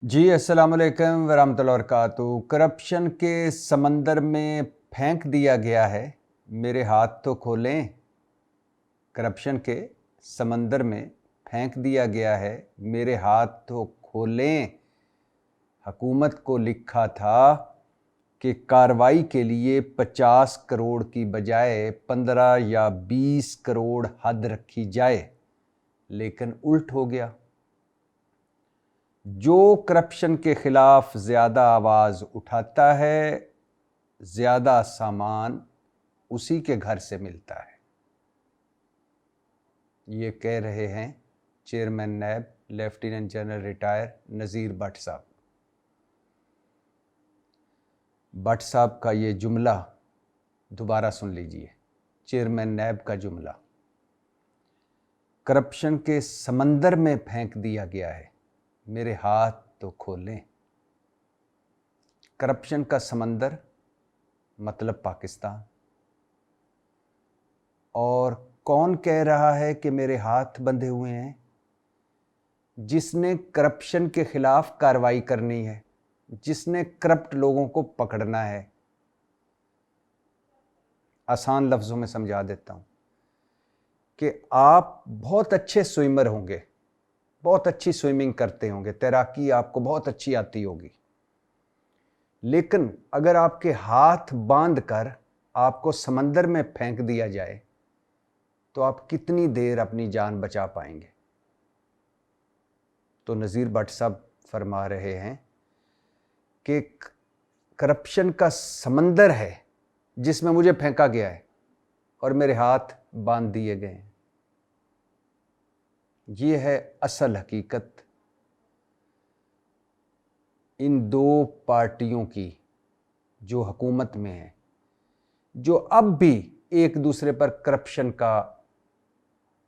जी अस्सलाम वालेकुम वरहमतुल्लाहि वबरकातुहू। करप्शन के समंदर में फेंक दिया गया है, मेरे हाथ तो खोलें। करप्शन के समंदर में फेंक दिया गया है, मेरे हाथ तो खोलें। हुकूमत को लिखा था कि कार्रवाई के लिए 50 करोड़ की बजाय 15 या 20 करोड़ हद रखी जाए, लेकिन उल्ट हो गया। जो करप्शन के खिलाफ ज़्यादा आवाज़ उठाता है, ज़्यादा सामान उसी के घर से मिलता है। ये कह रहे हैं चेयरमैन नैब लेफ्टिनेंट जनरल रिटायर नज़ीर भट्ट साहब। भट्ट साहब का ये जुमला दोबारा सुन लीजिए, चेयरमैन नैब का जुमला। करप्शन के समंदर में फेंक दिया गया है, मेरे हाथ तो खोलें। करप्शन का समंदर मतलब पाकिस्तान। और कौन कह रहा है कि मेरे हाथ बंधे हुए हैं? जिसने करप्शन के खिलाफ कार्रवाई करनी है, जिसने करप्ट लोगों को पकड़ना है। आसान लफ्ज़ों में समझा देता हूं कि आप बहुत अच्छे स्विमर होंगे, बहुत अच्छी स्विमिंग करते होंगे, तैराकी आपको बहुत अच्छी आती होगी, लेकिन अगर आपके हाथ बांध कर आपको समंदर में फेंक दिया जाए तो आप कितनी देर अपनी जान बचा पाएंगे? तो नज़ीर भट्ट साहब फरमा रहे हैं कि करप्शन का समंदर है जिसमें मुझे फेंका गया है और मेरे हाथ बांध दिए गए हैं। ये है असल हकीकत इन दो पार्टियों की जो हुकूमत में है, जो अब भी एक दूसरे पर करप्शन का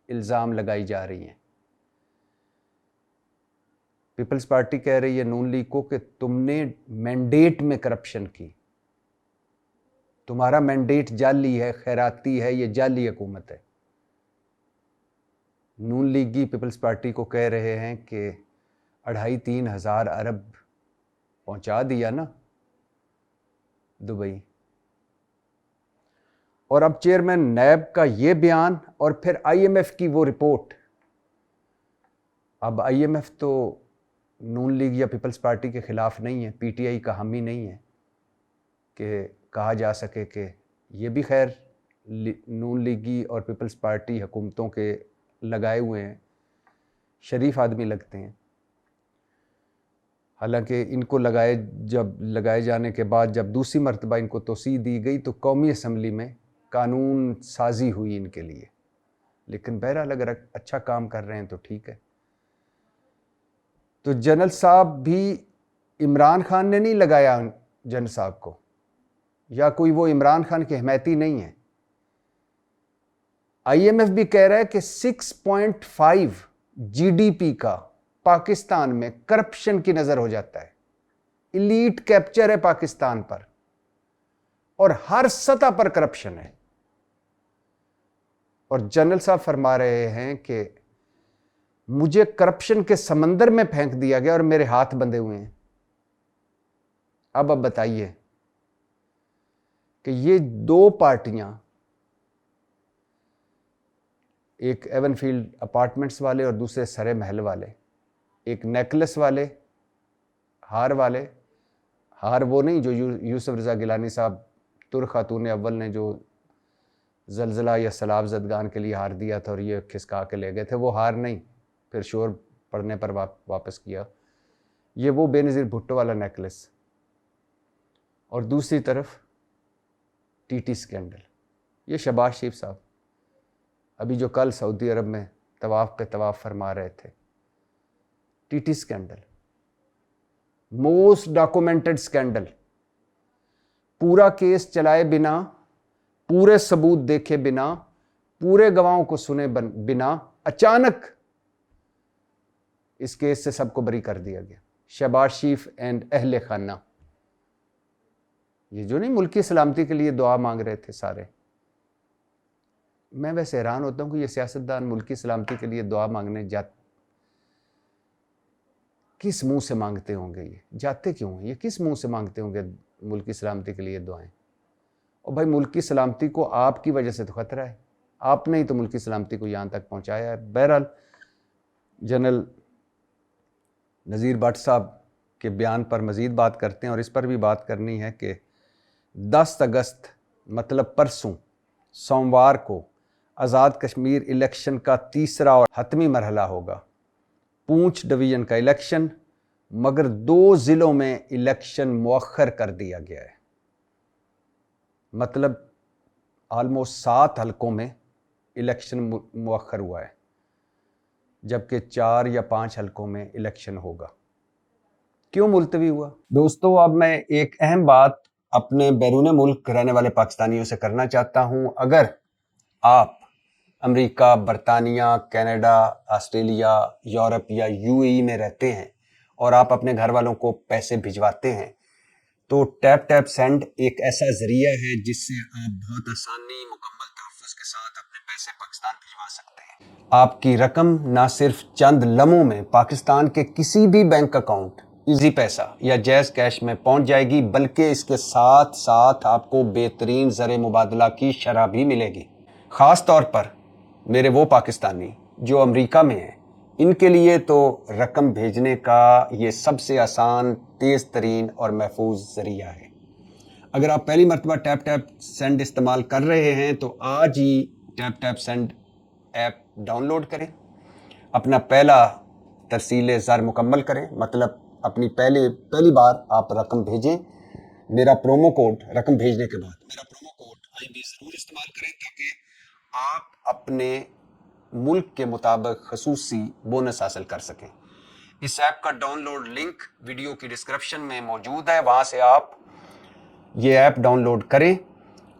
इल्ज़ाम लगाई जा रही हैं। पीपल्स पार्टी कह रही है नून लीग को कि तुमने मैंडेट में करप्शन की, तुम्हारा मैंडेट जाली है, खैराती है, ये जाली हुकूमत है। नून लीगी पीपल्स पार्टी को कह रहे हैं कि 2.5-3 हज़ार अरब पहुंचा दिया ना दुबई। और अब चेयरमैन नैब का ये बयान और फिर आईएमएफ की वो रिपोर्ट। अब आईएमएफ तो नून लीग या पीपल्स पार्टी के खिलाफ नहीं है, पीटीआई का हामी नहीं है कि कहा जा सके कि ये भी खैर नून लीगी और पीपल्स पार्टी हुकूमतों के लगाए हुए हैं, शरीफ आदमी लगते हैं। हालांकि इनको लगाए जाने के बाद जब दूसरी मरतबा इनको तोसी दी गई तो कौमी असम्बली में कानून साजी हुई इनके लिए। लेकिन बहरहाल अगर अच्छा काम कर रहे हैं तो ठीक है। तो जनरल साहब भी इमरान खान ने नहीं लगाया जनरल साहब को, या कोई वो इमरान खान की हिमायती नहीं है। आईएमएफ भी कह रहा है कि 6.5 जीडीपी का पाकिस्तान में करप्शन की नजर हो जाता है। इलीट कैप्चर है पाकिस्तान पर और हर सतह पर करप्शन है। और जनरल साहब फरमा रहे हैं कि मुझे करप्शन के समंदर में फेंक दिया गया और मेरे हाथ बंधे हुए हैं। अब बताइए कि ये दो पार्टियां, एक एवनफील्ड अपार्टमेंट्स वाले और दूसरे सरे महल वाले, एक नेकलेस वाले, हार वाले, हार वो नहीं जो यूसुफ रज़ा गिलानी साहब तुर खातून अव्वल ने जो जलजला या सैलाब ज़दगान के लिए हार दिया था और ये खिसका के ले गए थे, वो हार नहीं, फिर शोर पड़ने पर वापस किया। ये वो बेनज़ीर भुट्टो वाला नेकलेस। और दूसरी तरफ टीटी स्कैंडल, ये शहबाज शरीफ साहब अभी जो कल सऊदी अरब में तवाफ़ पे तवाफ़ फरमा रहे थे। TT scandal, most documented scandal, पूरा केस चलाए बिना, पूरे सबूत देखे बिना, पूरे गवाहों को सुने बिना अचानक इस केस से सबको बरी कर दिया गया। शहबाज शरीफ एंड अहले खाना, ये जो नहीं मुल्की सलामती के लिए दुआ मांग रहे थे सारे। मैं वैसे हैरान होता हूं कि ये सियासतदान मुल्की सलामती के लिए दुआ मांगने किस मुंह से मांगते होंगे, ये जाते क्यों हैं, ये किस मुंह से मांगते होंगे मुल्क की सलामती के लिए दुआएं। और भाई मुल्क की सलामती को आपकी वजह से तो खतरा है, आपने ही तो मुल्क की सलामती को यहाँ तक पहुँचाया है। बहरहाल जनरल नज़ीर भट्ट साहब के बयान पर मज़ीद बात करते हैं, और इस पर भी बात करनी है कि 10 अगस्त मतलब परसों सोमवार को आज़ाद कश्मीर इलेक्शन का तीसरा और हतमी मरहला होगा। पूंछ डिवीज़न का इलेक्शन, मगर 2 ज़िलों में इलेक्शन मुअख्खर कर दिया गया है। मतलब ऑलमोस्ट 7 हलकों में इलेक्शन मुअख्खर हुआ है, जबकि 4 या 5 हलकों में इलेक्शन होगा। क्यों मुलतवी हुआ? दोस्तों, अब मैं एक अहम बात अपने बैरून मुल्क रहने वाले पाकिस्तानियों से करना चाहता हूं। अगर आप अमेरिका, बरतानिया, कनाडा, ऑस्ट्रेलिया, यूरोप या यूएई में रहते हैं और आप अपने घर वालों को पैसे भिजवाते हैं, तो टैप टैप सेंड एक ऐसा जरिया है जिससे आप बहुत आसानी, मुकम्मल तहफ़्फ़ुज़ के साथ अपने पैसे पाकिस्तान भिजवा सकते हैं। आपकी रकम ना सिर्फ चंद लम्हों में पाकिस्तान के किसी भी बैंक अकाउंट, इजी पैसा या जैज़ कैश में पहुंच जाएगी, बल्कि इसके साथ साथ आपको बेहतरीन ज़र मुबादला की शरह भी मिलेगी। ख़ास तौर पर मेरे वो पाकिस्तानी जो अमेरिका में हैं, इनके लिए तो रकम भेजने का ये सबसे आसान, तेज़ तरीन और महफूज ज़रिया है। अगर आप पहली मरतबा टैप टैप सेंड इस्तेमाल कर रहे हैं तो आज ही tap tap send app download करें, अपना पहला तरसील ज़र मुकम्मल करें, मतलब अपनी पहली बार आप रकम भेजें। मेरा प्रोमो कोड रकम भेजने के बाद मेरा प्रोमो कोड IB ज़रूर इस्तेमाल करें, ताकि आप अपने मुल्क के मुताबिक खसूसी बोनस हासिल कर सकें। इस ऐप का डाउनलोड लिंक वीडियो की डिस्क्रिप्शन में मौजूद है, वहां से आप ये ऐप डाउनलोड करें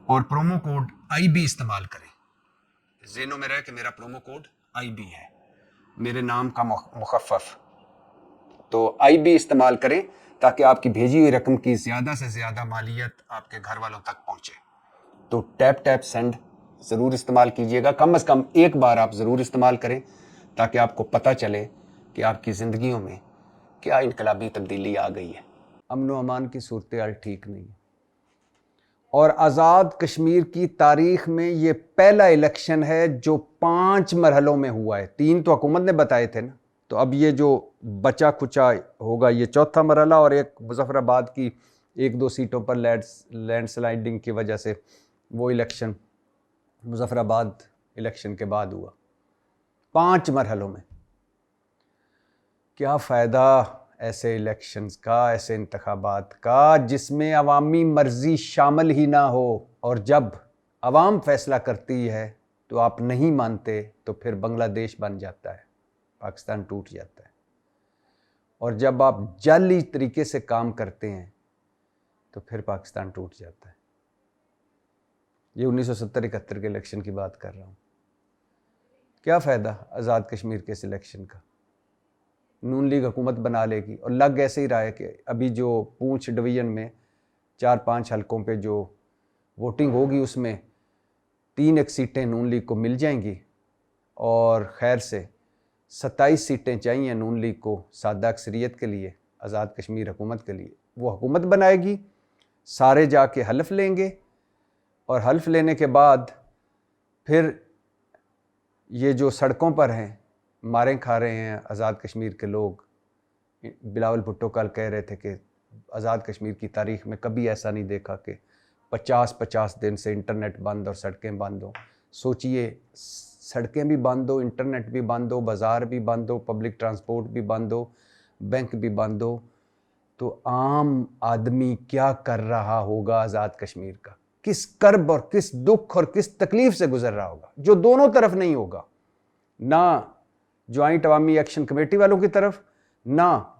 और प्रोमो कोड IB इस्तेमाल करें। ज़हनों में रहे कि मेरा प्रोमो कोड IB है, मेरे नाम का मुखफ़फ़। तो IB इस्तेमाल करें ताकि आपकी भेजी हुई रकम की ज़्यादा से ज़्यादा मालियत आपके घर वालों तक पहुँचे। तो टैप टैप सेंड ज़रूर इस्तेमाल कीजिएगा, कम से कम एक बार आप ज़रूर इस्तेमाल करें, ताकि आपको पता चले कि आपकी ज़िंदगियों में क्या इनकलाबी तब्दीली आ गई है। अमन व अमान की सूरत हाल ठीक नहीं, और आज़ाद कश्मीर की तारीख में ये पहला इलेक्शन है जो 5 मरहलों में हुआ है। 3 तो हुकूमत ने बताए थे ना, तो अब ये जो बचा खुचा होगा ये चौथा मरहला, और एक मुजफ्फराबाद की 1-2 सीटों पर लैंडस्लाइडिंग की वजह से वो इलेक्शन मुजफ्फराबाद इलेक्शन के बाद हुआ। 5 मरहलों में। क्या फ़ायदा ऐसे इलेक्शंस का, ऐसे इंतखाबात का जिसमें अवामी मर्जी शामिल ही ना हो, और जब अवाम फैसला करती है तो आप नहीं मानते तो फिर बांग्लादेश बन जाता है, पाकिस्तान टूट जाता है। और जब आप जाली तरीके से काम करते हैं तो फिर पाकिस्तान टूट जाता है। ये 1970-71 के इलेक्शन की बात कर रहा हूँ। क्या फ़ायदा आज़ाद कश्मीर के इस इलेक्शन का? नून लीग हुकूमत बना लेगी, और लग ऐसे ही रहा है कि अभी जो पूंछ डिवीज़न में 4-5 हलकों पे जो वोटिंग होगी उसमें 3 सीटें नून लीग को मिल जाएंगी, और खैर से 27 सीटें चाहिए नून लीग को सादा अक्सरियत के लिए, आज़ाद कश्मीर हुकूमत के लिए। वो हुकूमत बनाएगी, सारे जाके हल्फ लेंगे, और हल्फ लेने के बाद फिर ये जो सड़कों पर हैं, मारें खा रहे हैं आज़ाद कश्मीर के लोग। बिलावल भुट्टो कल कह रहे थे कि आज़ाद कश्मीर की तारीख़ में कभी ऐसा नहीं देखा कि 50-50 दिन से इंटरनेट बंद और सड़कें बंद हो। सोचिए, सड़कें भी बंद हो, इंटरनेट भी बंद हो, बाज़ार भी बंद हो, पब्लिक ट्रांसपोर्ट भी बंद हो, बैंक भी बंद हो, तो आम आदमी क्या कर रहा होगा आज़ाद कश्मीर का? किस कर्ब और किस दुख और किस तकलीफ़ से गुजर रहा होगा, जो दोनों तरफ नहीं होगा, ना ज्वाइंट अवामी एक्शन कमेटी वालों की तरफ, ना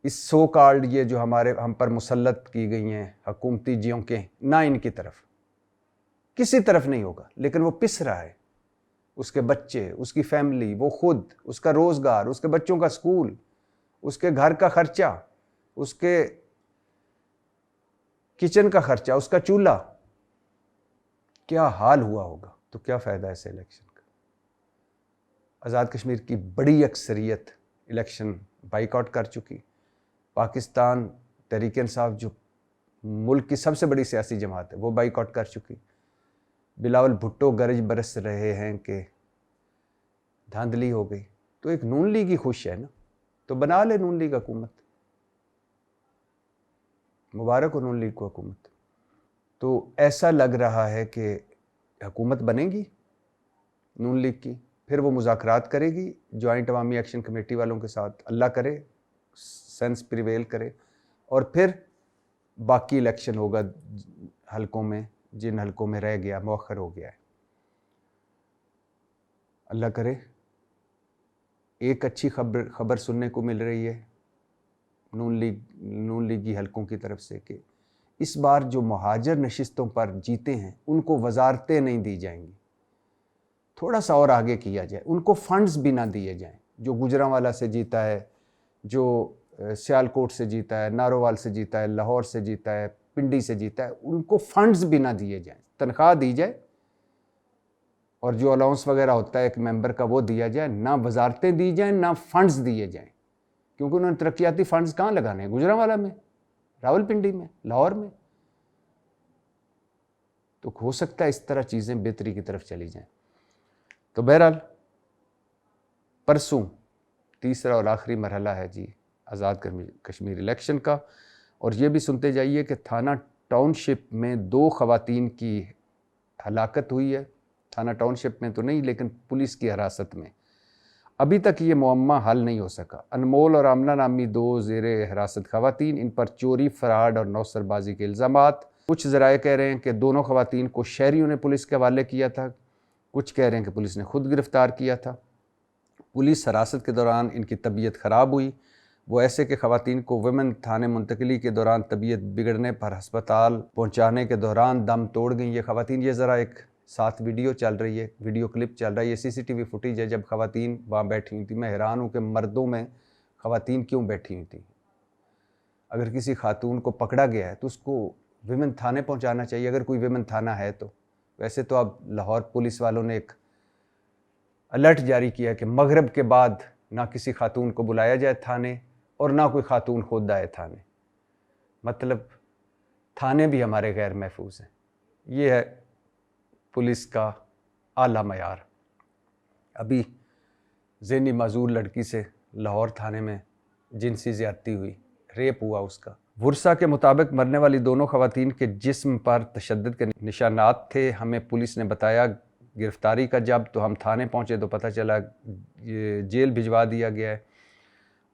इस सो कॉल्ड ये जो हम पर मुसल्लत की गई हैं हुकूमती जियोंकें, ना इनकी तरफ, किसी तरफ नहीं होगा। लेकिन वो पिस रहा है, उसके बच्चे, उसकी फैमिली, वो खुद, उसका रोज़गार, उसके बच्चों का स्कूल, उसके घर का खर्चा, उसके किचन का खर्चा, उसका चूल्हा, क्या हाल हुआ होगा। तो क्या फ़ायदा ऐसे इलेक्शन का? आज़ाद कश्मीर की बड़ी अक्सरियत इलेक्शन बाइकआउट कर चुकी। पाकिस्तान तहरीक इंसाफ जो मुल्क की सबसे बड़ी सियासी जमात है वो बाइकआउट कर चुकी। बिलावल भुट्टो गरज बरस रहे हैं कि धांधली हो गई। तो एक नून लीग ही खुश है ना, तो बना ले नून लीग हुकूमत, मुबारक हो नून लीग को हुकूमत। तो ऐसा लग रहा है कि हुकूमत बनेगी नून लीग की, फिर वो मुज़ाकरात करेगी जॉइंट अवामी एक्शन कमेटी वालों के साथ, अल्लाह करे सेंस प्रिवेल करे, और फिर बाकी इलेक्शन होगा हलकों में, जिन हलकों में रह गया मौखर हो गया है। अल्लाह करे। एक अच्छी खबर सुनने को मिल रही है नून लीगी हलकों की तरफ से कि इस बार जो मुहाजिर नशिस्तों पर जीते हैं उनको वजारतें नहीं दी जाएंगी, थोड़ा सा और आगे किया जाए, उनको फंड्स भी ना दिए जाएं। जो गुजरांवाला से जीता है, जो सियालकोट से जीता है, नारोवाल से जीता है, लाहौर से जीता है, पिंडी से जीता है, उनको फंड्स भी ना दिए जाएं, तनख्वाह दी जाए और जो अलाउंस वगैरह होता है एक मेंबर का वो दिया जाए, ना वजारतें दी जाएं, ना फंड्स दिए जाएं। क्योंकि उन्होंने तरक्याती फंड्स कहाँ लगाने हैं? गुजरांवाला में, रावलपिंडी में, लाहौर में। तो हो सकता है इस तरह चीज़ें बेहतरी की तरफ चली जाएं। तो बहरहाल परसों तीसरा और आखिरी मरहला है जी आज़ाद कश्मीर इलेक्शन का। और ये भी सुनते जाइए कि थाना टाउनशिप में 2 ख़वातीन की हलाकत हुई है। थाना टाउनशिप में तो नहीं, लेकिन पुलिस की हिरासत में। अभी तक ये मुअम्मा हल नहीं हो सका। अनमोल और आमना नामी 2 ज़ेरे हिरासत ख़वातीन, इन पर चोरी, फराड और नौसरबाजी के इल्ज़ामात। कुछ ज़राए कह रहे हैं कि दोनों ख़वातीन को शहरियों ने पुलिस के हवाले किया था, कुछ कह रहे हैं कि पुलिस ने खुद गिरफ़्तार किया था। पुलिस हिरासत के दौरान इनकी तबीयत ख़राब हुई। वो ऐसे कि ख़वातीन को वुमेन थाने मुंतकली के दौरान तबीयत बिगड़ने पर हस्पताल पहुंचाने के दौरान दम तोड़ गई ये ख़वातीन। ये ज़रा एक साथ वीडियो चल रही है, वीडियो क्लिप चल रहा है, ये CCTV फुटेज है जब ख़वातीन वहाँ बैठी हुई थी। मैं हैरान हूँ कि मर्दों में ख़वातीन क्यों बैठी हुई थी। अगर किसी खातून को पकड़ा गया है तो उसको विमेन थाने पहुँचाना चाहिए, अगर कोई विमेन थाना है तो। वैसे तो अब लाहौर पुलिस वालों ने एक अलर्ट जारी किया कि मगरिब के बाद ना किसी खातून को बुलाया जाए थाने और ना कोई खातून खुद आए थाने। मतलब थाने भी हमारे गैर महफूज हैं। ये है पुलिस का आला मयार। अभी ज़हनी माजूर लड़की से लाहौर थाने में जिनसी ज़्यादती हुई, रेप हुआ उसका। वर्सा के मुताबिक मरने वाली दोनों ख़वातीन के जिस्म पर तशद्दुद के निशानात थे। हमें पुलिस ने बताया गिरफ़्तारी का जब तो हम थाने पहुँचे तो पता चला ये जेल भिजवा दिया गया है।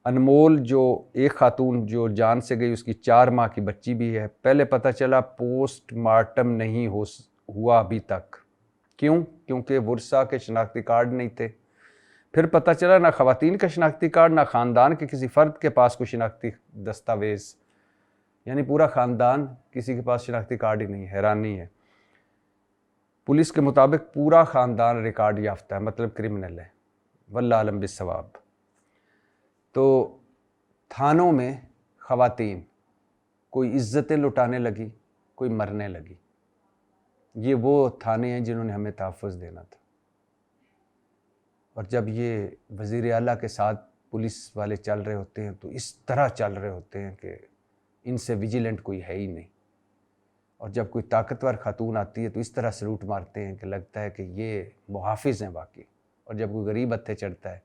अनमोल जो एक खातून जो जान से गई, उसकी 4 माह की बच्ची भी है। पहले पता चला पोस्टमार्टम नहीं हुआ अभी तक। क्यों? क्योंकि वर्सा के शनाख्ती कार्ड नहीं थे। फिर पता चला ना ख़वातीन का शनाख्ती कार्ड, ना ख़ानदान के किसी फ़र्द के पास कोई शनाख्ती दस्तावेज़, यानी पूरा ख़ानदान किसी के पास शनाख्ती कार्ड ही नहीं। हैरानी है। पुलिस के मुताबिक पूरा ख़ानदान रिकॉर्ड याफ्ता है, मतलब क्रिमिनल है। वल्लाह आलम बिस्सवाब। तो थानों में ख़वातीन कोई इज़्ज़तें लुटाने लगी, कोई मरने लगी। ये वो थाने हैं जिन्होंने हमें तहफ़्फ़ुज़ देना था। और जब ये वज़ीर आला के साथ पुलिस वाले चल रहे होते हैं तो इस तरह चल रहे होते हैं कि इनसे विजिलेंट कोई है ही नहीं। और जब कोई ताकतवर खातून आती है तो इस तरह सलूट मारते हैं कि लगता है कि ये मुहाफ़िज़ हैं बाकी। और जब कोई गरीब हत्थे चढ़ता है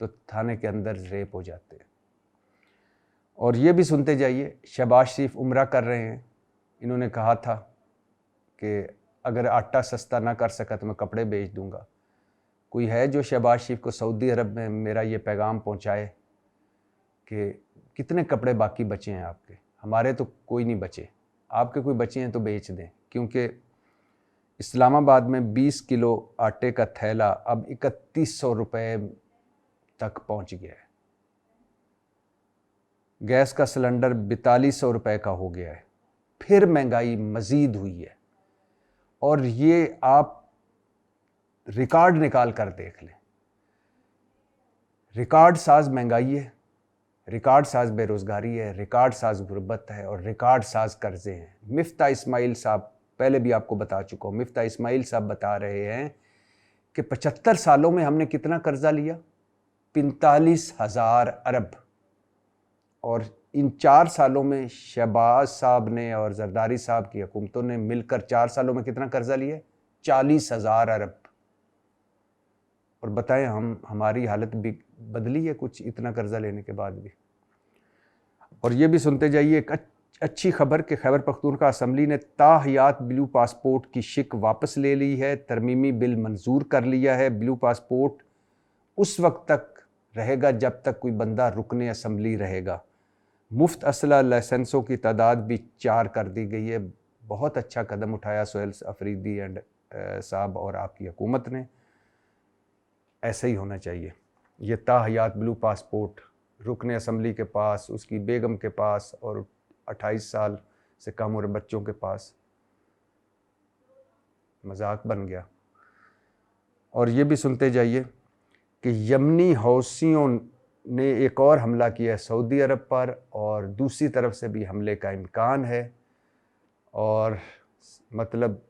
तो थाने के अंदर रेप हो जाते हैं। और ये भी सुनते जाइए, शहबाज शरीफ उम्रा कर रहे हैं। इन्होंने कहा था कि अगर आटा सस्ता ना कर सका तो मैं कपड़े बेच दूंगा। कोई है जो शहबाज शरीफ को सऊदी अरब में मेरा ये पैगाम पहुंचाए कि कितने कपड़े बाकी बचे हैं आपके? हमारे तो कोई नहीं बचे, आपके कोई बचे हैं तो बेच दें। क्योंकि इस्लामाबाद में 20 किलो आटे का थैला अब 3100 रुपये तक पहुंच गया है। गैस का सिलेंडर 4200 रुपये का हो गया है। फिर महंगाई मज़ीद हुई है। और ये आप रिकॉर्ड निकाल कर देख लें, रिकॉर्ड साज महंगाई है, रिकॉर्ड साज बेरोज़गारी है, रिकॉर्ड साज गुर्बत है और रिकॉर्ड साज कर्ज़े हैं। मिफ्ता इस्माइल साहब, पहले भी आपको बता चुका हूँ, मिफ्ता इस्माइल साहब बता रहे हैं कि 75 सालों में हमने कितना कर्ज़ा लिया? 45,000 अरब। और इन 4 सालों में शहबाज साहब ने और जरदारी साहब की हुकूमतों ने मिलकर 4 सालों में कितना कर्जा लिया? 40,000 अरब। और बताएं हमारी हालत भी बदली है कुछ इतना कर्जा लेने के बाद भी? और ये भी सुनते जाइए एक अच्छी खबर कि खैबर पख्तूनख्वा असम्बली ने ताहयात ब्लू पासपोर्ट की शिक वापस ले ली है, तरमीमी बिल मंजूर कर लिया है। ब्लू पासपोर्ट उस वक्त तक रहेगा जब तक कोई बंदा रुकने असम्बली रहेगा। मुफ्त असला लाइसेंसों की तादाद भी 4 कर दी गई है। बहुत अच्छा कदम उठाया सोहेल अफरीदी एंड साहब और आपकी हुकूमत ने। ऐसे ही होना चाहिए। ये ताहयात ब्लू पासपोर्ट रुकने असम्बली के पास, उसकी बेगम के पास और 28 साल से कम उम्र बच्चों के पास मजाक बन गया। और ये भी सुनते जाइए कि यमनी हौसियों ने एक और हमला किया है सऊदी अरब पर, और दूसरी तरफ से भी हमले का इम्कान है। और मतलब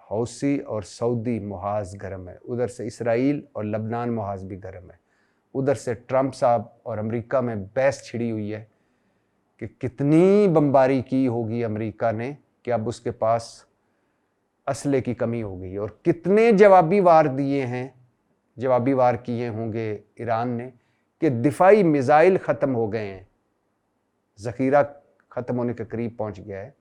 हौसी और सऊदी मुहाज गर्म है, उधर से इसराइल और लबनान मुहाज भी गर्म है। उधर से ट्रंप साहब और अमेरिका में बहस छिड़ी हुई है कि कितनी बमबारी की होगी अमेरिका ने कि अब उसके पास असले की कमी हो गई, और कितने जवाबी वार दिए हैं, जवाबी वार किए होंगे ईरान ने कि दिफाई मिसाइल ख़त्म हो गए हैं, ज़ख़ीरा ख़त्म होने के करीब पहुंच गया है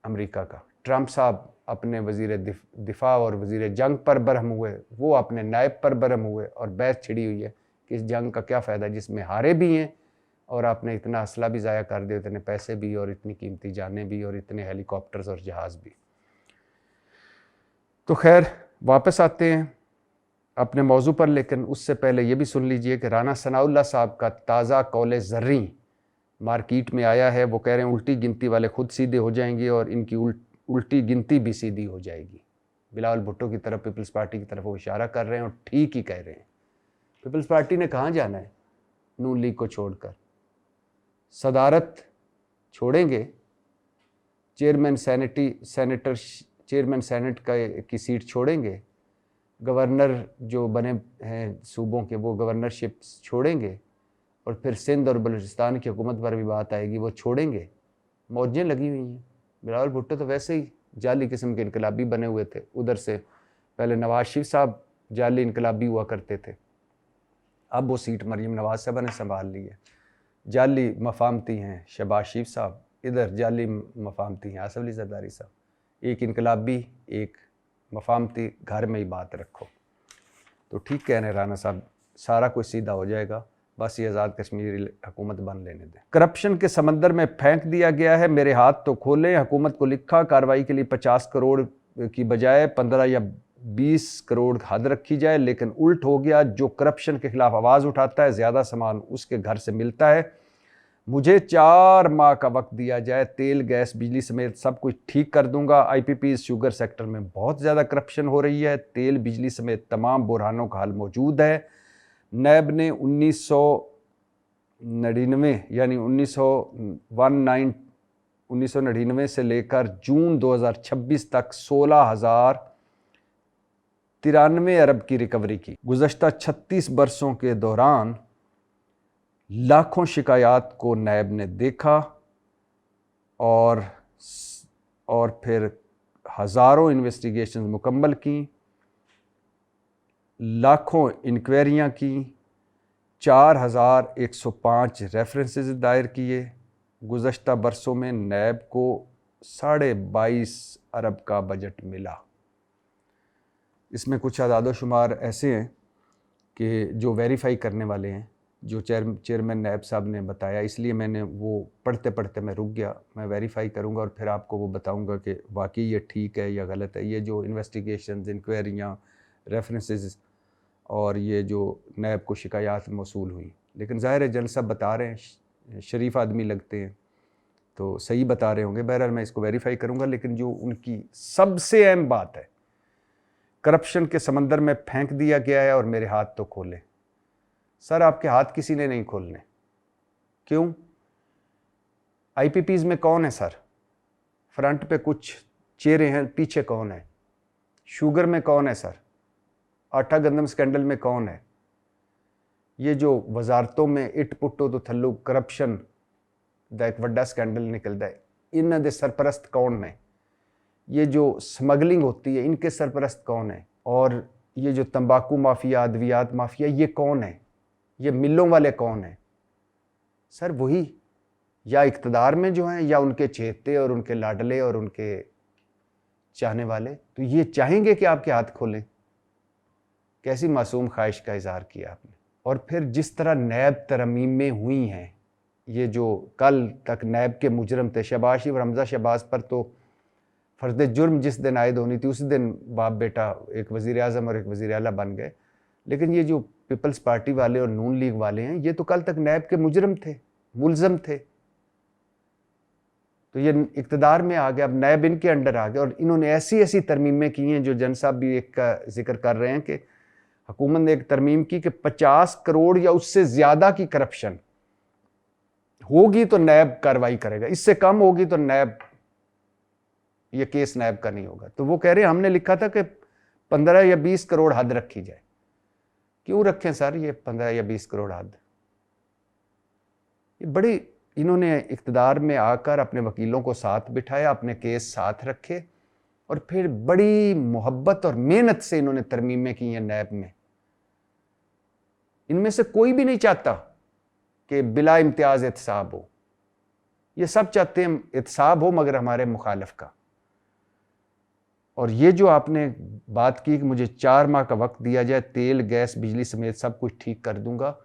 अमेरिका का। ट्रंप साहब अपने वज़ीर दिफा और वज़ीर जंग पर बरहम हुए, वो अपने नायब पर बरहम हुए, और बहस छिड़ी हुई है कि इस जंग का क्या फ़ायदा जिसमें हारे भी हैं और आपने इतना असला भी ज़ाया कर दिया, इतने पैसे भी और इतनी कीमती जानें भी और इतने हेलीकॉप्टर्स और जहाज़ भी। तो खैर वापस आते हैं अपने मौजू पर, लेकिन उससे पहले ये भी सुन लीजिए कि राना सनाउल्लाह साहब का ताज़ा कौले ज़र्री मार्केट में आया है। वो कह रहे हैं उल्टी गिनती वाले खुद सीधे हो जाएंगे और इनकी उल्टी गिनती भी सीधी हो जाएगी। बिलावल भुट्टो की तरफ, पीपल्स पार्टी की तरफ वो इशारा कर रहे हैं और ठीक ही कह रहे हैं। पीपल्स पार्टी ने कहाँ जाना है नून लीग को छोड़कर? सदारत छोड़ेंगे, चेयरमैन सेनेट की सीट छोड़ेंगे, गवर्नर जो बने हैं सूबों के वो गवर्नरशिप छोड़ेंगे, और फिर सिंध और बलूचिस्तान की हुकूमत पर भी बात आएगी, वो छोड़ेंगे। मौजें लगी हुई हैं। बिलावल भुट्टो तो वैसे ही जाली किस्म के इनकलाबी बने हुए थे। उधर से पहले नवाज शरीफ साहब जाली इनकलाबी हुआ करते थे, अब वो सीट मरीम नवाज साहबा ने संभाल ली है। जाली मफामती हैं शहबाज शरीफ साहब, इधर जाली मफामती हैं आसिफ अली जरदारी साहब। एक इनकलाबी एक मफामती, घर में ही बात रखो। तो ठीक कह रहे हैं राना साहब, सारा कुछ सीधा हो जाएगा, बस ये आज़ाद कश्मीर हुकूमत बन लेने दें। करप्शन के समंदर में फेंक दिया गया है, मेरे हाथ तो खोले। हुकूमत को लिखा कार्रवाई के लिए 50 करोड़ की बजाय 15 या 20 करोड़ हद रखी जाए, लेकिन उल्ट हो गया। जो करप्शन के खिलाफ आवाज़ उठाता है ज़्यादा सामान उसके घर से मिलता है। मुझे 4 माह का वक्त दिया जाए, तेल गैस बिजली समेत सब कुछ ठीक कर दूंगा। IPP शुगर सेक्टर में बहुत ज़्यादा करप्शन हो रही है, तेल बिजली समेत तमाम बुरहानों का हल मौजूद है। नैब ने 1999 यानी 1999 से लेकर जून 2026 तक 16,093 अरब की रिकवरी की। गुज़श्ता 36 बरसों के दौरान लाखों शिकायत को नैब ने देखा और फिर हज़ारों इन्वेस्टिगेशन मुकम्मल की, लाखों इंक्वायरियाँ की, 4,105 रेफरेंसेस दायर किए। गुज़श्ता बरसों में नैब को 22.5 अरब का बजट मिला। इसमें कुछ आदाद शुमार ऐसे हैं कि जो वेरीफाई करने वाले हैं, जो चेयरमैन नैब साहब ने बताया, इसलिए मैंने वो पढ़ते पढ़ते मैं रुक गया। मैं वेरीफाई करूंगा और फिर आपको वो बताऊंगा कि वाकई ये ठीक है या गलत है। ये जो इन्वेस्टिगेशंस, इंक्वायरियाँ, रेफरेंसेस और ये जो नैब को शिकायत मौसूल हुई, लेकिन ज़ाहिर है जनरल साहब बता रहे हैं, शरीफ आदमी लगते हैं तो सही बता रहे होंगे। बहरहाल मैं इसको वेरीफाई करूंगा, लेकिन जो उनकी सबसे अहम बात है, करप्शन के समंदर में फेंक दिया गया है और मेरे हाथ तो खोले। सर आपके हाथ किसी ने नहीं खोलने। क्यों? IPPs में कौन है सर? फ्रंट पे कुछ चेहरे हैं, पीछे कौन है? शुगर में कौन है सर? आटा गंदम स्कैंडल में कौन है? ये जो वजारतों में इट पुट्टो तो थल्लू करप्शन ਦਾ ਇੱਕ ਵੱਡਾ स्कैंडल निकलता है, इन्हों के सरपरस्त कौन है? ये जो स्मगलिंग होती है इनके सरपरस्त कौन है? और ये जो तंबाकू माफिया, अद्वियात माफिया, ये कौन है? ये मिलों वाले कौन है? सर वही या इक़्तिदार में जो हैं या उनके चहेते और उनके लाडले और उनके चाहने वाले। तो ये चाहेंगे कि आपके हाथ खोलें? कैसी मासूम ख्वाहिश का इजहार किया आपने। और फिर जिस तरह नैब तरमीमें हुई हैं, ये जो कल तक नैब के मुजरम थे शहबाज शरीफ और हमजा शहबाज पर तो फ़र्द जुर्म जिस दिन आयद होनी थी उसी दिन बाप बेटा एक वज़ीर आज़म और एक वज़ीर आला बन गए, लेकिन ये जो पीपल्स पार्टी वाले और नून लीग वाले हैं ये तो कल तक नैब के मुजरम थे, मुलजम थे। तो ये इक़्तिदार में आ गया, अब नैब इनके अंडर आ गया और इन्होंने ऐसी ऐसी तरमीमें की हैं जो जन साहब भी एक का जिक्र कर रहे हैं कि हुकूमत ने एक तरमीम की कि 50 करोड़ या उससे ज़्यादा की करप्शन होगी तो नैब कार्रवाई करेगा, इससे कम होगी तो नैब, ये केस नैब का नहीं होगा। तो वो कह रहे हैं हमने लिखा था कि 15 या 20 करोड़ हद रखी जाए। क्यों रखें सर ये 15 या 20 करोड़ हद? ये बड़ी, इन्होंने इक़्तिदार में आकर अपने वकीलों को साथ बिठाया, अपने केस साथ रखे और फिर बड़ी मोहब्बत और मेहनत से इन्होंने तरमीमें की हैं नैब में। इनमें से कोई भी नहीं चाहता कि बिला इम्तियाज एहतसाब हो, ये सब चाहते हैं एहतसाब हो मगर हमारे मुखालिफ का। और ये जो आपने बात की कि मुझे 4 माह का वक्त दिया जाए, तेल गैस बिजली समेत सब कुछ ठीक कर दूंगा,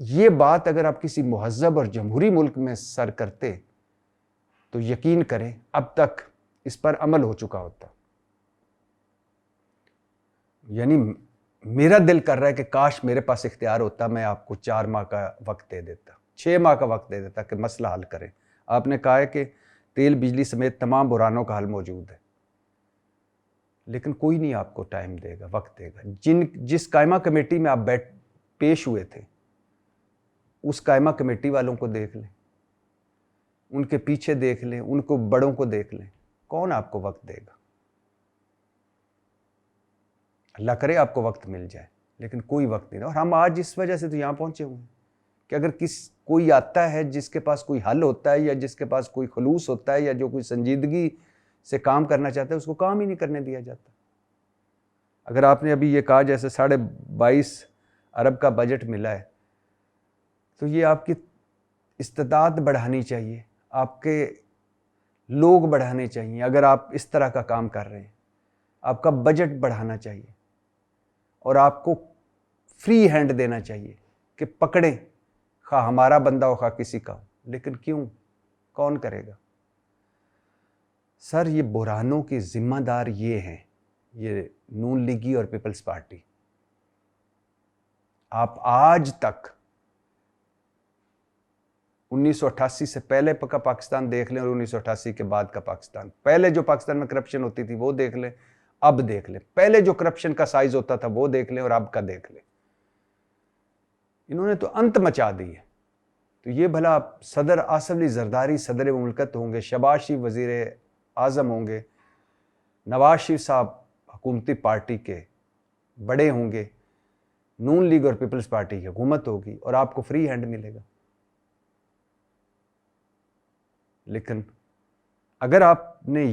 ये बात अगर आप किसी मुहज़्ज़ब और जमहूरी मुल्क में सर करते तो यकीन करें अब तक इस पर अमल हो चुका होता। यानी मेरा दिल कर रहा है कि काश मेरे पास इख्तियार होता, मैं आपको 4 माह का वक्त दे देता, 6 माह का वक्त दे देता कि मसला हल करें। आपने कहा है कि तेल बिजली समेत तमाम बुरानों का हल मौजूद है, लेकिन कोई नहीं आपको टाइम देगा, वक्त देगा। जिस कायमा कमेटी में आप पेश हुए थे उस कायमा कमेटी वालों को देख लें, उनके पीछे देख लें, उनको बड़ों को देख लें, कौन आपको वक्त देगा? अल्लाह करे आपको वक्त मिल जाए, लेकिन कोई वक्त नहीं। और हम आज इस वजह से तो यहाँ पहुँचे हुए हैं कि अगर कोई आता है जिसके पास कोई हल होता है या जिसके पास कोई खलूस होता है या जो कोई संजीदगी से काम करना चाहता है, उसको काम ही नहीं करने दिया जाता। अगर आपने अभी ये कहा जैसे 22.5 अरब का बजट मिला है, तो ये आपकी इस्तेताअत बढ़ानी चाहिए, आपके लोग बढ़ाने चाहिए। अगर आप इस तरह का काम कर रहे हैं, आपका बजट बढ़ाना चाहिए और आपको फ्री हैंड देना चाहिए कि पकड़ें, खा हमारा बंदा हो खा किसी का हो। लेकिन क्यों, कौन करेगा? सर ये बुरानों की जिम्मेदार ये हैं, ये नून लीगी और पीपल्स पार्टी। आप आज तक 1988 से पहले का पाकिस्तान देख लें और 1988 के बाद का पाकिस्तान, पहले जो पाकिस्तान में करप्शन होती थी वो देख लें, अब देख लें, पहले जो करप्शन का साइज होता था वो देख लें और अब का देख लें। इन्होंने तो अंत मचा दी है। तो ये भला सदर आसिफ अली जरदारी सदर मुमलकत होंगे, शहबाज शरीफ वज़ीर आज़म होंगे, नवाज शरीफ साहब हुकूमती पार्टी के बड़े होंगे, नून लीग और पीपल्स पार्टी की हुकूमत होगी और आपको फ्री हैंड मिलेगा। लेकिन अगर आपने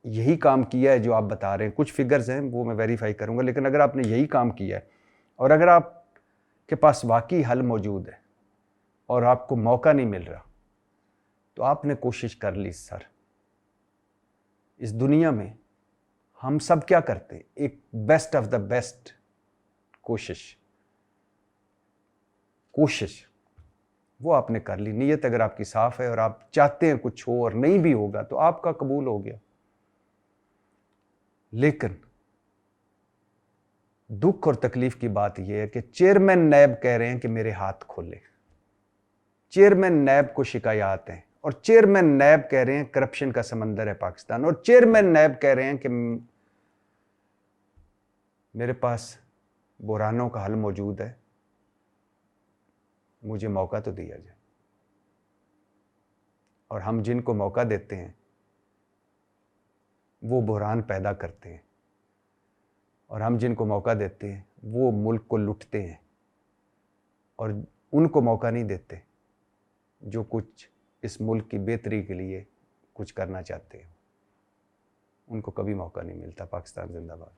यही काम किया है जो आप बता रहे हैं, कुछ फिगर्स हैं वो मैं वेरीफाई करूंगा, लेकिन अगर आपने यही काम किया है और अगर आपके पास वाकई हल मौजूद है और आपको मौका नहीं मिल रहा, तो आपने कोशिश कर ली। सर इस दुनिया में हम सब क्या करते हैं, एक बेस्ट ऑफ द बेस्ट कोशिश वो आपने कर ली। नीयत अगर आपकी साफ है और आप चाहते हैं कुछ हो और नहीं भी होगा तो आपका कबूल हो गया। लेकिन दुख और तकलीफ की बात यह है कि चेयरमैन नैब कह रहे हैं कि मेरे हाथ खोले, चेयरमैन नैब को शिकायत है और चेयरमैन नैब कह रहे हैं करप्शन का समंदर है पाकिस्तान, और चेयरमैन नैब कह रहे हैं कि मेरे पास बुरानों का हल मौजूद है, मुझे मौका तो दिया जाए। और हम जिनको मौका देते हैं वो बुहरान पैदा करते हैं और हम जिनको मौका देते हैं वो मुल्क को लुटते हैं। और उनको मौका नहीं देते जो कुछ इस मुल्क की बेहतरी के लिए कुछ करना चाहते हैं, उनको कभी मौका नहीं मिलता। पाकिस्तान जिंदाबाद।